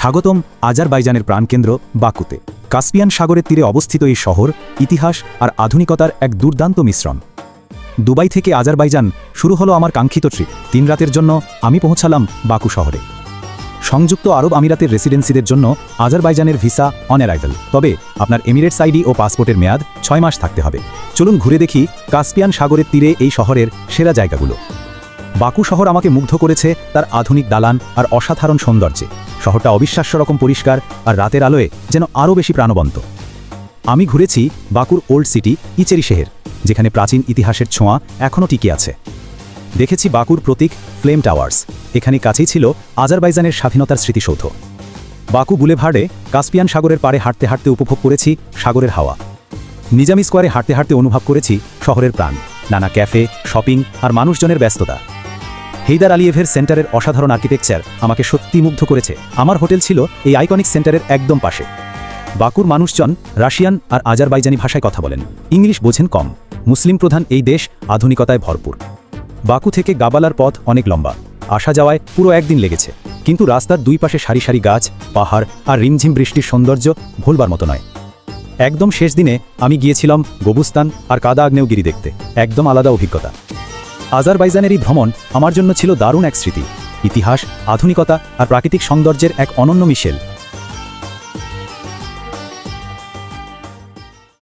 স্বাগতম আজারবাইজানের প্রাণকেন্দ্র বাকুতে। কাস্পিয়ান সাগরের তীরে অবস্থিত এই শহর ইতিহাস আর আধুনিকতার এক দুর্দান্ত মিশ্রণ। দুবাই থেকে আজারবাইজান শুরু হলো আমার কাঙ্ক্ষিত ট্রিপ। 3 রাতের জন্য আমি পৌঁছালাম বাকু শহরে। সংযুক্ত আরব আমিরাতের রেসিডেন্সিদের জন্য আজারবাইজানের ভিসা অন অ্যারাইভাল, তবে আপনার এমিরেটস আইডি ও পাসপোর্টের মেয়াদ 6 মাস থাকতে হবে। চলুন ঘুরে দেখি কাস্পিয়ান সাগরের তীরে এই শহরের সেরা জায়গাগুলো। বাকু শহর আমাকে মুগ্ধ করেছে তার আধুনিক দালান আর অসাধারণ সৌন্দর্যে। শহরটা অবিশ্বাস্য রকম পরিষ্কার আর রাতের আলোয় যেন আরও বেশি প্রাণবন্ত। আমি ঘুরেছি বাকুর ওল্ড সিটি ইচেরি শেহের, যেখানে প্রাচীন ইতিহাসের ছোঁয়া এখনও টিকে আছে। দেখেছি বাকুর প্রতীক ফ্লেম টাওয়ার্স, এখানে কাছেই ছিল আজারবাইজানের স্বাধীনতার স্মৃতিসৌধ। বাকু বুলেভার্ডে কাস্পিয়ান সাগরের পাড়ে হাঁটতে হাঁটতে উপভোগ করেছি সাগরের হাওয়া। নিজামি স্কোয়ারে হাঁটতে হাঁটতে অনুভব করেছি শহরের প্রাণ, নানা ক্যাফে, শপিং আর মানুষজনের ব্যস্ততা। হেইদার আলিয়েভের সেন্টারের অসাধারণ আর্কিটেকচার আমাকে সত্যি মুগ্ধ করেছে। আমার হোটেল ছিল এই আইকনিক সেন্টারের একদম পাশে। বাকুর মানুষজন রাশিয়ান আর আজারবাইজানি ভাষায় কথা বলেন, ইংলিশ বোঝেন কম। মুসলিম প্রধান এই দেশ আধুনিকতায় ভরপুর। বাকু থেকে গাবালার পথ অনেক লম্বা, আসা যাওয়ায় পুরো একদিন লেগেছে, কিন্তু রাস্তার দুই পাশে সারি সারি গাছ, পাহাড় আর রিমঝিম বৃষ্টির সৌন্দর্য ভুলবার মতো নয়। একদম শেষ দিনে আমি গিয়েছিলাম গোবুস্তান আর কাদা আগ্নেয়গিরি দেখতে, একদম আলাদা অভিজ্ঞতা। আজারবাইজানের এই ভ্রমণ আমার জন্য ছিল দারুণ এক স্মৃতি। ইতিহাস, আধুনিকতা আর প্রাকৃতিক সৌন্দর্যের এক অনন্য মিশেল।